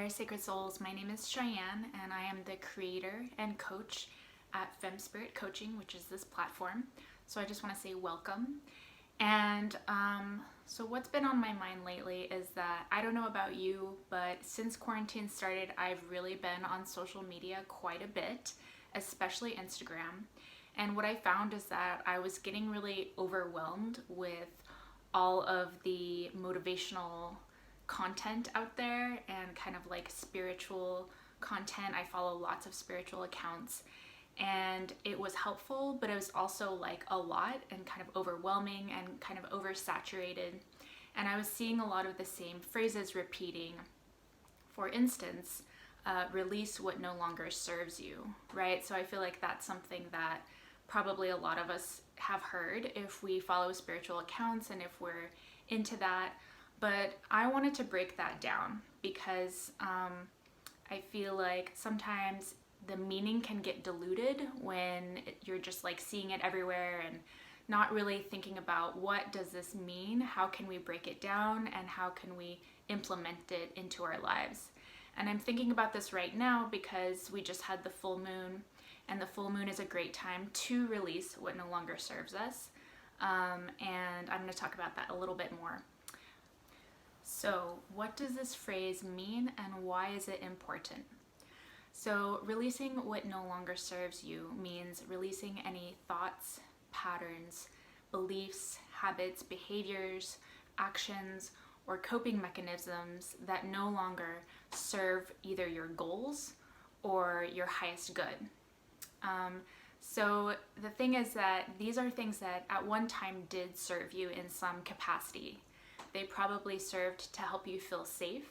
Sacred Souls. My name is Cheyenne, and I am the creator and coach at Fem Spirit Coaching, which is this platform. So I just want to say welcome. And so what's been on my mind lately is that I don't know about you, but since quarantine started, I've really been on social media quite a bit, especially Instagram. And what I found is that I was getting really overwhelmed with all of the motivational content out there and kind of like spiritual content. I follow lots of spiritual accounts, and it was helpful, but it was also like a lot and kind of overwhelming and kind of oversaturated. And I was seeing a lot of the same phrases repeating. For instance, release what no longer serves you, right? So I feel like that's something that probably a lot of us have heard if we follow spiritual accounts and if we're into that. But I wanted to break that down because I feel like sometimes the meaning can get diluted when you're just like seeing it everywhere and not really thinking about what does this mean, how can we break it down, and how can we implement it into our lives. And I'm thinking about this right now because we just had the full moon, and the full moon is a great time to release what no longer serves us. And I'm going to talk about that a little bit more. So, what does this phrase mean and why is it important? So, releasing what no longer serves you means releasing any thoughts, patterns, beliefs, habits, behaviors, actions, or coping mechanisms that no longer serve either your goals or your highest good. So the thing is that these are things that at one time did serve you in some capacity. They probably served to help you feel safe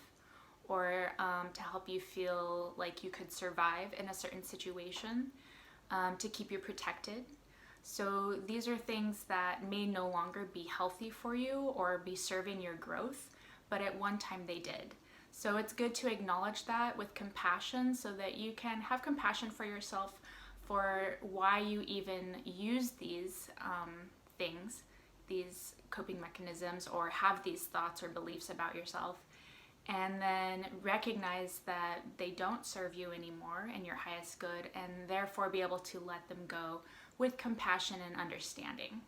or to help you feel like you could survive in a certain situation, to keep you protected. So these are things that may no longer be healthy for you or be serving your growth, but at one time they did. So it's good to acknowledge that with compassion so that you can have compassion for yourself for why you even use these things, these coping mechanisms, or have these thoughts or beliefs about yourself, and then recognize that they don't serve you anymore and your highest good, and therefore be able to let them go with compassion and understanding.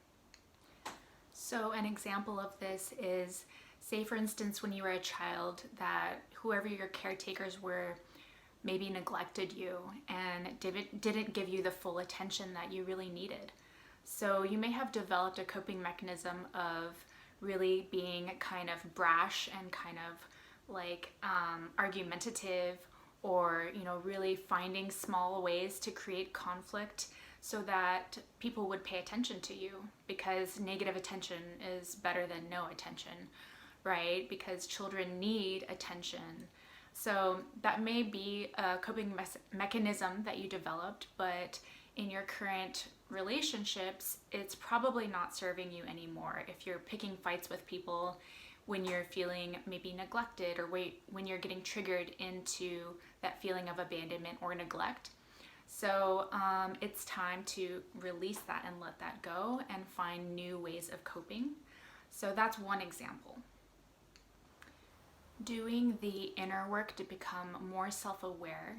So an example of this is, say for instance, when you were a child, that whoever your caretakers were maybe neglected you and didn't give you the full attention that you really needed. So you may have developed a coping mechanism of really being kind of brash and kind of like argumentative, or really finding small ways to create conflict so that people would pay attention to you, because negative attention is better than no attention, right? Because children need attention. So that may be a coping mechanism that you developed, but in your current relationships, it's probably not serving you anymore. If you're picking fights with people when you're feeling maybe neglected, or when you're getting triggered into that feeling of abandonment or neglect. So it's time to release that and let that go and find new ways of coping. So that's one example. Doing the inner work to become more self-aware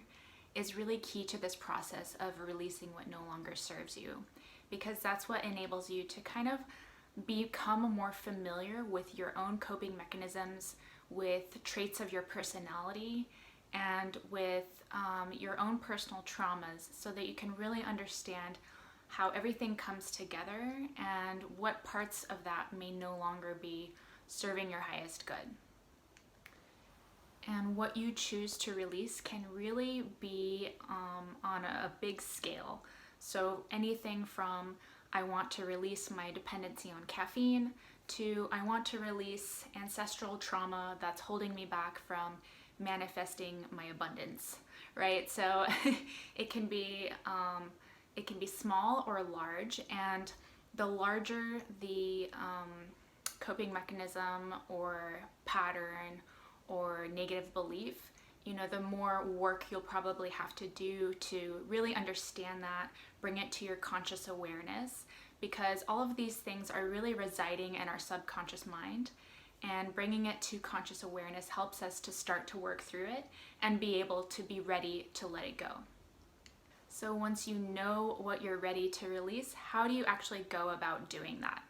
is really key to this process of releasing what no longer serves you, because that's what enables you to kind of become more familiar with your own coping mechanisms, with traits of your personality, and with your own personal traumas, so that you can really understand how everything comes together and what parts of that may no longer be serving your highest good. And what you choose to release can really be on a big scale. So anything from I want to release my dependency on caffeine to I want to release ancestral trauma that's holding me back from manifesting my abundance, right? So it can be small or large, and the larger the coping mechanism or pattern or negative belief, the more work you'll probably have to do to really understand that, bring it to your conscious awareness, because all of these things are really residing in our subconscious mind, and bringing it to conscious awareness helps us to start to work through it and be able to be ready to let it go. So once you know what you're ready to release, how do you actually go about doing that?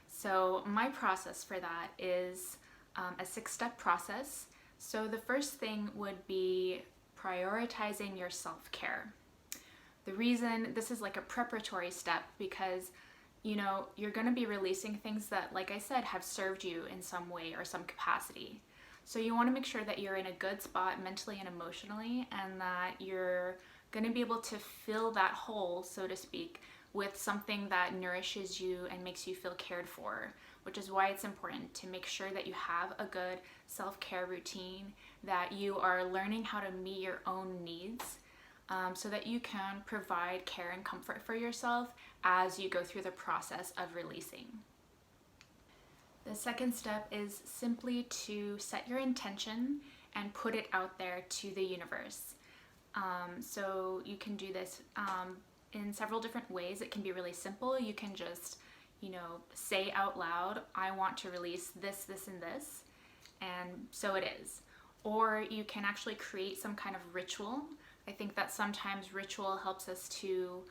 So my process for that is a 6-step process. So the first thing would be prioritizing your self-care. The reason this is like a preparatory step because you're going to be releasing things that, like I said, have served you in some way or some capacity. So you want to make sure that you're in a good spot mentally and emotionally, and that you're going to be able to fill that hole, so to speak, with something that nourishes you and makes you feel cared for, which is why it's important to make sure that you have a good self-care routine, that you are learning how to meet your own needs, so that you can provide care and comfort for yourself as you go through the process of releasing. The second step is simply to set your intention and put it out there to the universe. So you can do this in several different ways. It can be really simple. You can just, say out loud, I want to release this, this, and this, and so it is. Or you can actually create some kind of ritual. I think that sometimes ritual helps us to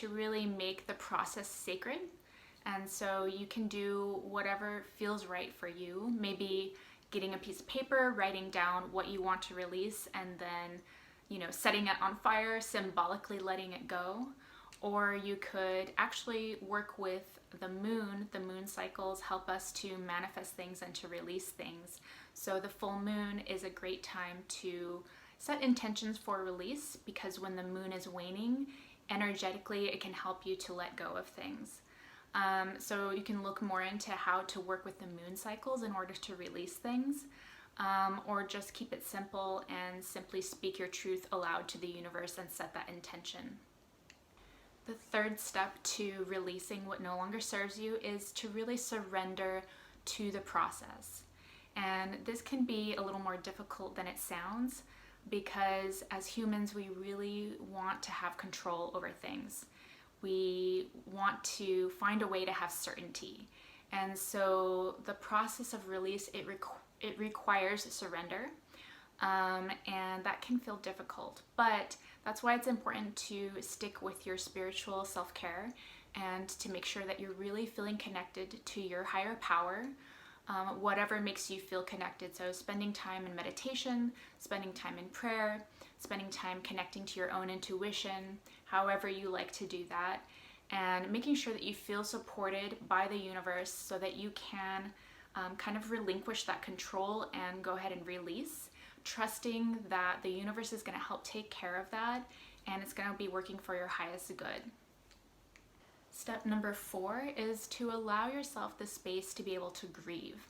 really make the process sacred. And so you can do whatever feels right for you. Maybe getting a piece of paper, writing down what you want to release, and then, setting it on fire, symbolically letting it go. Or you could actually work with the moon. The moon cycles help us to manifest things and to release things. So the full moon is a great time to set intentions for release, because when the moon is waning, energetically it can help you to let go of things. So you can look more into how to work with the moon cycles in order to release things, or just keep it simple and simply speak your truth aloud to the universe and set that intention. The third step to releasing what no longer serves you is to really surrender to the process. And this can be a little more difficult than it sounds, because as humans, we really want to have control over things. We want to find a way to have certainty. And so the process of release, it requires surrender. And that can feel difficult. But that's why it's important to stick with your spiritual self-care and to make sure that you're really feeling connected to your higher power, whatever makes you feel connected. So spending time in meditation, spending time in prayer, spending time connecting to your own intuition, however you like to do that, and making sure that you feel supported by the universe so that you can kind of relinquish that control and go ahead and release, trusting that the universe is going to help take care of that and it's going to be working for your highest good. Step number 4 is to allow yourself the space to be able to grieve.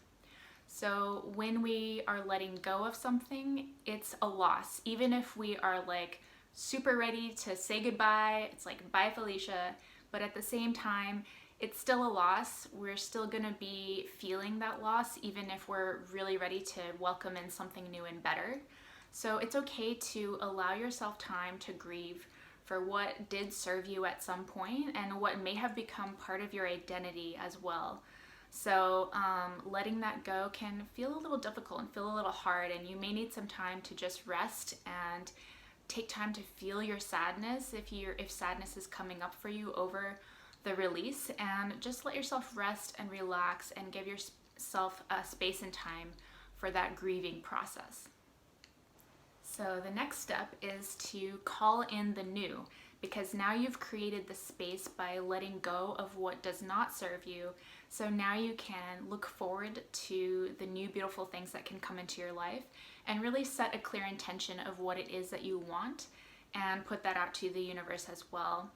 So when we are letting go of something, it's a loss. Even if we are like super ready to say goodbye, it's like, bye Felicia, but at the same time, it's still a loss. We're still gonna be feeling that loss, even if we're really ready to welcome in something new and better. So it's okay to allow yourself time to grieve for what did serve you at some point and what may have become part of your identity as well. So letting that go can feel a little difficult and feel a little hard, and you may need some time to just rest and take time to feel your sadness if sadness is coming up for you over the release, and just let yourself rest and relax and give yourself a space and time for that grieving process. So the next step is to call in the new, because now you've created the space by letting go of what does not serve you. So now you can look forward to the new beautiful things that can come into your life and really set a clear intention of what it is that you want and put that out to the universe as well.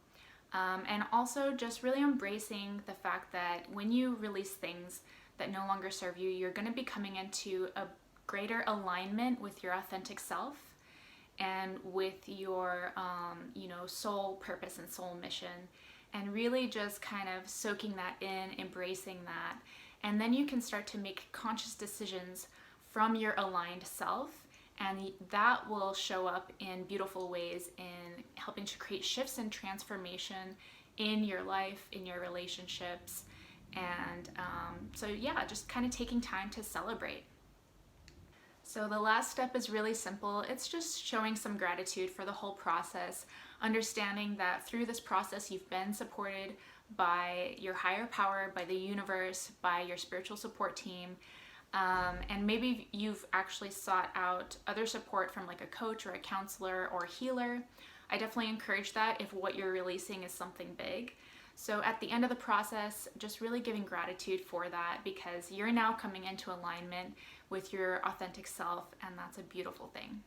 And also just really embracing the fact that when you release things that no longer serve you, you're going to be coming into a greater alignment with your authentic self and with your soul purpose and soul mission, and really just kind of soaking that in, embracing that. And then you can start to make conscious decisions from your aligned self, and that will show up in beautiful ways in helping to create shifts and transformation in your life, in your relationships, And so yeah, just kind of taking time to celebrate. So the last step is really simple. It's just showing some gratitude for the whole process, understanding that through this process you've been supported by your higher power, by the universe, by your spiritual support team, and maybe you've actually sought out other support from like a coach or a counselor or a healer. I definitely encourage that if what you're releasing is something big. So at the end of the process, just really giving gratitude for that, because you're now coming into alignment with your authentic self, and that's a beautiful thing.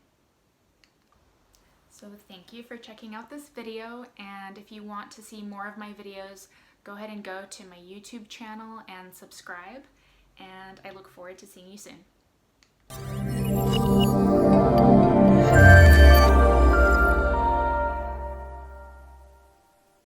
So thank you for checking out this video, and if you want to see more of my videos, go ahead and go to my YouTube channel and subscribe, and I look forward to seeing you soon.